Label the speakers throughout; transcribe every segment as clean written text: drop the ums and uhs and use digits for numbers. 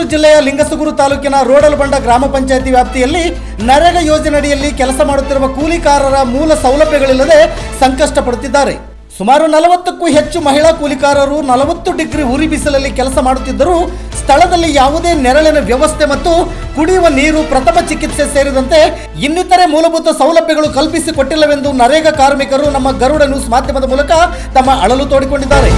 Speaker 1: ರಾಯಚೂರು ಜಿಲ್ಲೆಯ ಲಿಂಗಸುಗೂರು ತಾಲೂಕಿನ ರೋಡಲಬಂಡ ಗ್ರಾಮ ಪಂಚಾಯಿತಿ ವ್ಯಾಪ್ತಿಯಲ್ಲಿ ನರೇಗಾ ಯೋಜನೆಯಡಿಯಲ್ಲಿ ಕೆಲಸ ಮಾಡುತ್ತಿರುವ ಕೂಲಿಕಾರರ ಮೂಲ ಸೌಲಭ್ಯಗಳಿಲ್ಲದೆ ಸಂಕಷ್ಟ ಪಡುತ್ತಿದ್ದಾರೆ. ಸುಮಾರು 40ಕ್ಕೂ ಹೆಚ್ಚು ಮಹಿಳಾ ಕೂಲಿಕಾರರು 40 ಡಿಗ್ರಿ ಉರಿ ಬಿಸಿಲಲ್ಲಿ ಕೆಲಸ ಮಾಡುತ್ತಿದ್ದರೂ ಸ್ಥಳದಲ್ಲಿ ಯಾವುದೇ ನೆರಳಿನ ವ್ಯವಸ್ಥೆ ಮತ್ತು ಕುಡಿಯುವ ನೀರು, ಪ್ರಥಮ ಚಿಕಿತ್ಸೆ ಸೇರಿದಂತೆ ಇನ್ನಿತರೆ ಮೂಲಭೂತ ಸೌಲಭ್ಯಗಳು ಕಲ್ಪಿಸಿಕೊಟ್ಟಿಲ್ಲವೆಂದು ನರೇಗಾ ಕಾರ್ಮಿಕರು ನಮ್ಮ ಗರುಡ ನ್ಯೂಸ್ ಮಾಧ್ಯಮದ ಮೂಲಕ ತಮ್ಮ ಅಳಲು ತೋಡಿಕೊಂಡಿದ್ದಾರೆ.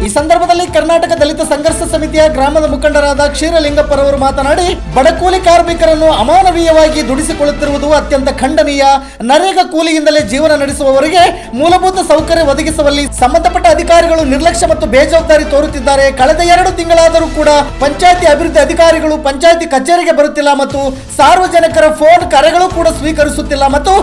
Speaker 1: ಈ ಸಂದರ್ಭದಲ್ಲಿ ಕರ್ನಾಟಕ ದಲಿತ ಸಂಘರ್ಷ ಸಮಿತಿಯ ಗ್ರಾಮದ ಮುಖಂಡರಾದ ಕ್ಷೀರಲಿಂಗಪ್ಪರವರು ಮಾತನಾಡಿ, ಬಡಕೂಲಿ ಕಾರ್ಮಿಕರನ್ನು ಅಮಾನವೀಯವಾಗಿ ದುಡಿಸಿಕೊಳ್ಳುತ್ತಿರುವುದು ಅತ್ಯಂತ ಖಂಡನೀಯ. ನರೇಗಾ ಕೂಲಿಯಿಂದಲೇ ಜೀವನ ನಡೆಸುವವರಿಗೆ ಮೂಲಭೂತ ಸೌಕರ್ಯ ಒದಗಿಸುವಲ್ಲಿ ಸಂಬಂಧಪಟ್ಟ ಅಧಿಕಾರಿಗಳು ನಿರ್ಲಕ್ಷ್ಯ ಮತ್ತು ಬೇಜವಾಬ್ದಾರಿ ತೋರುತ್ತಿದ್ದಾರೆ. ಕಳೆದ 2 ತಿಂಗಳಾದರೂ ಕೂಡ ಪಂಚಾಯಿತಿ ಅಭಿವೃದ್ಧಿ ಅಧಿಕಾರಿಗಳು ಪಂಚಾಯಿತಿ ಕಚೇರಿಗೆ ಬರುತ್ತಿಲ್ಲ ಮತ್ತು ಸಾರ್ವಜನಿಕರ ಫೋನ್ ಕರೆಗಳು ಕೂಡ ಸ್ವೀಕರಿಸುತ್ತಿಲ್ಲ ಮತ್ತು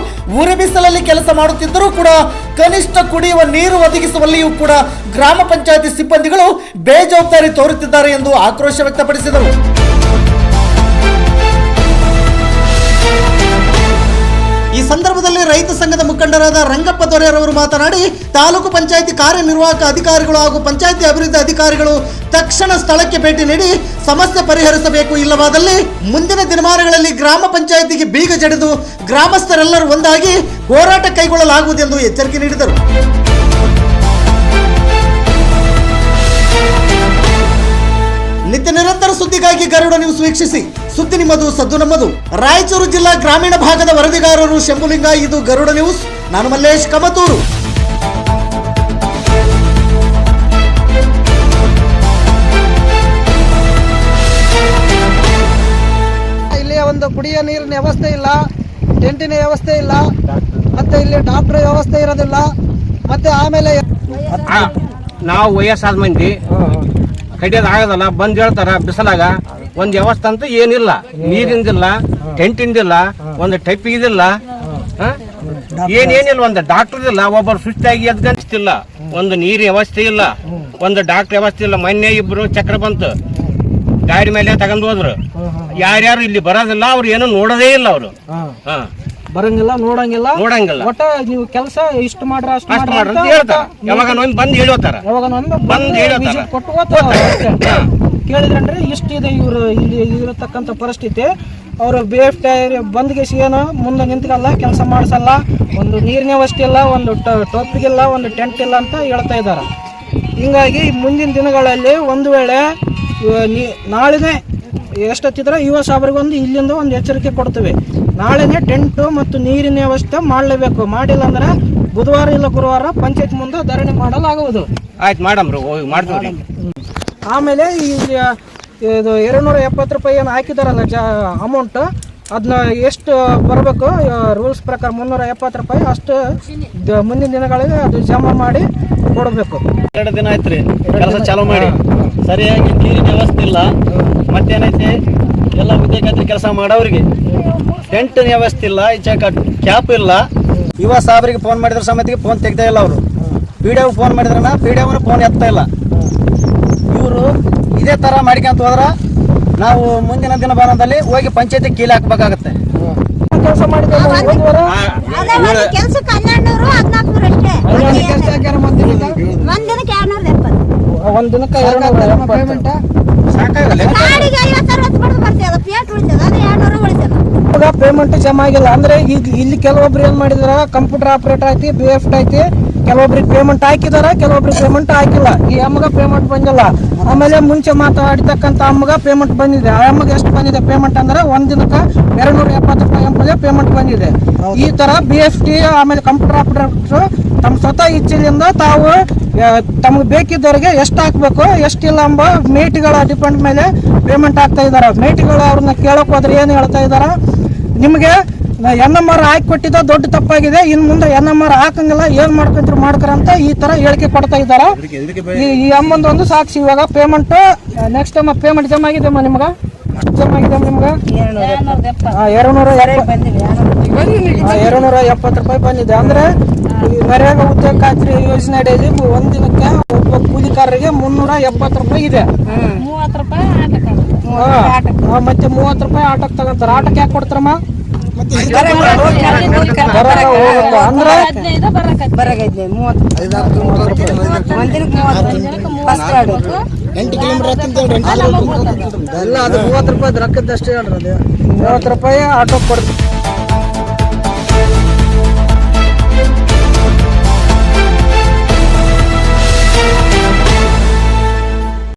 Speaker 1: ಉರಿ ಬಿಸಿಲಲ್ಲಿ ಕೆಲಸ ಮಾಡುತ್ತಿದ್ದರೂ ಕೂಡ ಕನಿಷ್ಠ ಕುಡಿಯುವ ನೀರು ಒದಗಿಸುವಲ್ಲಿಯೂ ಕೂಡ ಗ್ರಾಮ ಪಂಚಾಯಿತಿ ಸಿಬ್ಬಂದಿಗಳು ಬೇಜವಾಬ್ದಾರಿ ತೋರುತ್ತಿದ್ದಾರೆ ಎಂದು ಆಕ್ರೋಶ ವ್ಯಕ್ತಪಡಿಸಿದರು. ಈ ಸಂದರ್ಭದಲ್ಲಿ ರೈತ ಸಂಘದ ಮುಖಂಡರಾದ ರಂಗಪ್ಪ ದೊರೆಯರವರು ಮಾತನಾಡಿ, ತಾಲೂಕು ಪಂಚಾಯಿತಿ ಕಾರ್ಯನಿರ್ವಾಹಕ ಅಧಿಕಾರಿಗಳು ಹಾಗೂ ಪಂಚಾಯಿತಿ ಅಭಿವೃದ್ಧಿ ಅಧಿಕಾರಿಗಳು ತಕ್ಷಣ ಸ್ಥಳಕ್ಕೆ ಭೇಟಿ ನೀಡಿ ಸಮಸ್ಯೆ ಪರಿಹರಿಸಬೇಕು. ಇಲ್ಲವಾದಲ್ಲಿ ಮುಂದಿನ ದಿನಮಾನಗಳಲ್ಲಿ ಗ್ರಾಮ ಪಂಚಾಯಿತಿಗೆ ಬೀಗ ಜಡಿದು ಗ್ರಾಮಸ್ಥರೆಲ್ಲರೂ ಒಂದಾಗಿ ಹೋರಾಟ ಕೈಗೊಳ್ಳಲಾಗುವುದೆಂದು ಎಚ್ಚರಿಕೆ ನೀಡಿದರು. ನಿತ್ಯ ನಿರಂತರ ಸುದ್ದಿಗಾಗಿ ಗರುಡ ನ್ಯೂಸ್ ವೀಕ್ಷಿಸಿ. ಸುದ್ದಿ ನಿಮ್ಮದು, ಸದ್ದು ನಮ್ಮದು. ರಾಯಚೂರು ಜಿಲ್ಲಾ ಗ್ರಾಮೀಣ ಭಾಗದ ವರದಿಗಾರರು ಶಂಭುಲಿಂಗ. ಇದು ಗರುಡ ನ್ಯೂಸ್. ನಾನು ಮಲ್ಲೇಶ್ ಕಮತೂರು.
Speaker 2: ಇಲ್ಲಿ ಒಂದು ಕುಡಿಯೋ ನೀರಿನ ವ್ಯವಸ್ಥೆ ಇಲ್ಲ, ಟೆಂಟಿನ ವ್ಯವಸ್ಥೆ ಇಲ್ಲ, ಮತ್ತೆ ಇಲ್ಲಿ ಡಾಕ್ಟರ್ ವ್ಯವಸ್ಥೆ ಇರೋದಿಲ್ಲ. ಮತ್ತೆ ಆಮೇಲೆ
Speaker 3: ನಾವು ವಯಸ್ಸಾದ ಮಂದಿ ಕಡಿಯೋದು ಆಗೋದಲ್ಲ, ಬಂದ್ ಹೇಳ್ತಾರ ಬಿಸಿಲಾಗ. ಒಂದ್ ವ್ಯವಸ್ಥೆ ಅಂತೂ ಏನಿಲ್ಲ, ನೀರಿಂದಿಲ್ಲ, ಟೆಂಟಿಂದಿಲ್ಲ, ಒಂದು ಟೈಪಿಗಿದಿಲ್ಲ, ಏನೇನಿಲ್ಲ, ಒಂದು ಡಾಕ್ಟರ್ ಇಲ್ಲ, ಒಬ್ಬರು ಸುಸ್ತಾಗಿ ಎದ್ಗಂತಿಲ್ಲ, ಒಂದು ನೀರಿನ ವ್ಯವಸ್ಥೆ ಇಲ್ಲ, ಒಂದು ಡಾಕ್ಟರ್ ವ್ಯವಸ್ಥೆ ಇಲ್ಲ. ಮೊನ್ನೆ ಇಬ್ರು ಚಕ್ರ ಬಂತು, ಗಾಡಿ ಮೇಲೆ ತಗೊಂಡು ಹೋದ್ರು. ಯಾರ್ಯಾರು ಇಲ್ಲಿ ಬರೋದಿಲ್ಲ, ಅವ್ರು ಏನೋ ನೋಡೋದೇ ಇಲ್ಲ. ಅವರು
Speaker 2: ಬರಂಗಿಲ್ಲ, ನೋಡಂಗಿಲ್ಲ. ಒಟ್ಟ ನೀವು ಕೆಲಸ ಇಷ್ಟು ಮಾಡ್ರ ಅಷ್ಟು
Speaker 3: ಮಾಡ್ರ ಅಂತ ಹೇಳ್ತಾರ. ಯಾವಾಗ ಬಂದ್ ಹೇಳ್ತಾರ, ಬಂದ್ ಹೇಳ್ತಾರ,
Speaker 2: ಕೇಳಿದ್ರಂದ್ರೆ ಇಷ್ಟಿದೆ ಇವ್ರು ಇಲ್ಲಿ ಇರತಕ್ಕಂತ ಪರಿಸ್ಥಿತಿ. ಅವರು ಬೇಫ್ಟ್ ಬಂದ್ಗೆ ಏನೋ ಮುಂದೆ ನಿಂತ್ಕಲ್ಲ, ಕೆಲಸ ಮಾಡಿಸಲ್ಲ, ಒಂದು ನೀರಿನ ವ್ಯವಸ್ಥೆ ಇಲ್ಲ, ಒಂದು ಟೋಪಿಗಿಲ್ಲ, ಒಂದು ಟೆಂಟ್ ಇಲ್ಲ ಅಂತ ಹೇಳ್ತಾ ಇದ್ದಾರೆ. ಹಿಂಗಾಗಿ ಮುಂದಿನ ದಿನಗಳಲ್ಲಿ ಒಂದು ವೇಳೆ ನಾಳೆನೇ ಎಷ್ಟೊತ್ತಿದ್ರೆ ಯುವ ಸಾಬ್ರಿಗೊಂದು ಇಲ್ಲಿಂದ ಒಂದು ಎಚ್ಚರಿಕೆ ಕೊಡ್ತೀವಿ. ನಾಳೆನೇ ಟೆಂಟು ಮತ್ತು ನೀರಿನ ವ್ಯವಸ್ಥೆ ಮಾಡಲೇಬೇಕು. ಮಾಡಿಲ್ಲ ಅಂದ್ರೆ ಬುಧವಾರ ಇಲ್ಲ ಗುರುವಾರ ಪಂಚಾಯತ್ ಮುಂದೆ ಧರಣಿ ಮಾಡಲಾಗುವುದು.
Speaker 3: ಆಯ್ತು, ಮಾಡಮ್ರು, ಮಾಡ್ತೀವಿ.
Speaker 2: ಆಮೇಲೆ ಇಲ್ಲಿ ಇದು 270 ರೂಪಾಯಿ ಏನು ಹಾಕಿದಾರಲ್ಲ ಅಮೌಂಟ್, ಅದನ್ನ ಎಷ್ಟು ಬರಬೇಕು ರೂಲ್ಸ್ ಪ್ರಕಾರ 370 ರೂಪಾಯಿ ಅಷ್ಟು ಮುಂದಿನ ದಿನಗಳಿಗೆ ಅದು ಜಮಾ ಮಾಡಿ ಕೊಡಬೇಕು.
Speaker 4: 2 ದಿನ ಆಯ್ತು ರೀ ಕೆಲಸ ಚಾಲೂ ಮಾಡಿ, ಸರಿಯಾಗಿ ನೀರಿನ ವ್ಯವಸ್ಥೆ ಇಲ್ಲ. ಮತ್ತೇನೈತಿ, ಎಲ್ಲ ವಿದ್ಯಾರ್ಥಿ ಕೆಲಸ ಮಾಡೋರಿಗೆ ಟೆಂಟ್ ವ್ಯವಸ್ಥೆ ಇಲ್ಲ, ಈಚೆ ಕ್ಯಾಪ್ ಇಲ್ಲ. ಯುವ ಸಾಬ್ರಿಗೆ ಫೋನ್ ಮಾಡಿದ್ರ ಸಮೇತಿಗೆ ಫೋನ್ ತೆಗ್ತಾ ಇಲ್ಲ. ಅವರು PDO ಫೋನ್ ಮಾಡಿದ್ರನ PDO ಫೋನ್ ಎತ್ತಾ ಇಲ್ಲ. ಇವರು ಇದೇ ಥರ ಮಾಡ್ಕೊಂತ ಹೋದ್ರೆ ನಾವು ಮುಂದಿನ ದಿನ ಬಾನದಲ್ಲಿ ಹೋಗಿ ಪಂಚಾಯತಿ ಕೀಲಿ ಹಾಕ್ಬೇಕಾಗತ್ತೆ.
Speaker 2: ಕೆಲಸ ಮಾಡಿದ್ರೆ ಒಂದ್ ದಿನಕ್ಕೆ ಪೇಮೆಂಟ್ ಜಮಾ ಆಗಿಲ್ಲ ಅಂದ್ರೆ ಈಗ ಇಲ್ಲಿ ಕೆಲವೊಬ್ರು ಏನ್ ಮಾಡಿದಾರ, ಕಂಪ್ಯೂಟರ್ ಆಪರೇಟರ್ ಐತಿ, BFT ಐತಿ, ಕೆಲವೊಬ್ರಿಗೆ ಪೇಮೆಂಟ್ ಹಾಕಿದಾರ, ಕೆಲವೊಬ್ರಿಗೆ ಪೇಮೆಂಟ್ ಹಾಕಿಲ್ಲ. ಈ ಅಮ್ಮಗ ಪೇಮೆಂಟ್ ಬಂದಿಲ್ಲ. ಆಮೇಲೆ ಮುಂಚೆ ಮಾತಾಡಿತಕ್ಕಂತ ಅಮ್ಮಗ ಪೇಮೆಂಟ್ ಬಂದಿದೆ. ಆ ಅಮ್ಮಗ ಎಷ್ಟು ಬಂದಿದೆ ಪೇಮೆಂಟ್ ಅಂದ್ರೆ ಒಂದ್ ದಿನಕ್ಕೆ 270 ರೂಪಾಯಿ ಎಂಬುದೇ ಪೇಮೆಂಟ್ ಬಂದಿದೆ. ಈ ತರ BFT ಆಮೇಲೆ ಕಂಪ್ಯೂಟರ್ ಆಪರೇಟರ್ ತಮ್ಮ ಸ್ವತಃ ಇಚ್ಛೆಯಿಂದ ತಾವು ತಮಗೆ ಬೇಕಿದ್ದವರಿಗೆ ಎಷ್ಟು ಹಾಕ್ಬೇಕು ಎಷ್ಟಿಲ್ಲ ಎಂಬ ಮೇಟಿಗಳ ಡಿಪೆಂಡ್ ಮೇಲೆ ಪೇಮೆಂಟ್ ಆಗ್ತಾ ಇದಾರ. ಮೇಟಿಗಳು ಅವ್ರನ್ನ ಕೇಳಕ್ ಹೋದ್ರೆ ಏನ್ ಹೇಳ್ತಾ ಇದಾರ, ನಿಮ್ಗೆ NMR ಹಾಕಿ ಕೊಟ್ಟಿದ್ದ ದೊಡ್ಡ ತಪ್ಪಾಗಿದೆ, ಇನ್ ಮುಂದೆ NMR ಹಾಕಂಗಿಲ್ಲ, ಏನ್ ಮಾಡ್ಕೊಂಡ್ರು ಮಾಡ್ಕರ ಅಂತ ಈ ತರ ಹೇಳಿಕೆ ಕೊಡ್ತಾ ಇದಾರ. ಈ ಅಮ್ಮಂದು ಒಂದು ಸಾಕ್ಷಿ. ಇವಾಗ ಪೇಮೆಂಟ್ ನೆಕ್ಸ್ಟ್ ಟೈಮ್ ಪೇಮೆಂಟ್ ಜಮಾ ಆಗಿದೆಮ್ಮ ನಿಮ್ಗ? ಜಮಾ ಆಗಿದೆ ನಿಮ್ಗ 270 ರೂಪಾಯಿ ಬಂದಿದೆ. ಅಂದ್ರೆ ನರೇಗಾ ಉದ್ಯೋಗ ಖಾತ್ರಿ ಯೋಜನೆ ಅಡಿಯಲ್ಲಿ ಒಂದಿನಕ್ಕೆ ಒಬ್ಬ ಕೂಲಿಕಾರರಿಗೆ 370 ರೂಪಾಯಿ ಇದೆ.
Speaker 5: 30 ರೂಪಾಯಿ
Speaker 2: ಮತ್ತೆ 30 ರೂಪಾಯಿ ಆಟೋಕ್ ತಗೊಂತಾರ. ಆಟೋಕ್ ಯಾಕೆ ಕೊಡ್ತಾರಮ್ಮ? ಅಂದ್ರೆ
Speaker 5: ಬರಾಗೈತೆ 30 ಒಂದಿನಕ್ಕೆ 30 ಫಸ್ಟ್ ಕಾರ್ಡ್
Speaker 2: 8 ಕಿಲೋಮೀಟರ್ ಎಲ್ಲ ಅದು 30 ರೂಪಾಯಿ ರೊಕ್ಕದಷ್ಟೇ ಹೇಳ್ರಿ, 30 ರೂಪಾಯಿ ಆಟೋ ಕೊಡ್ತೀವಿ.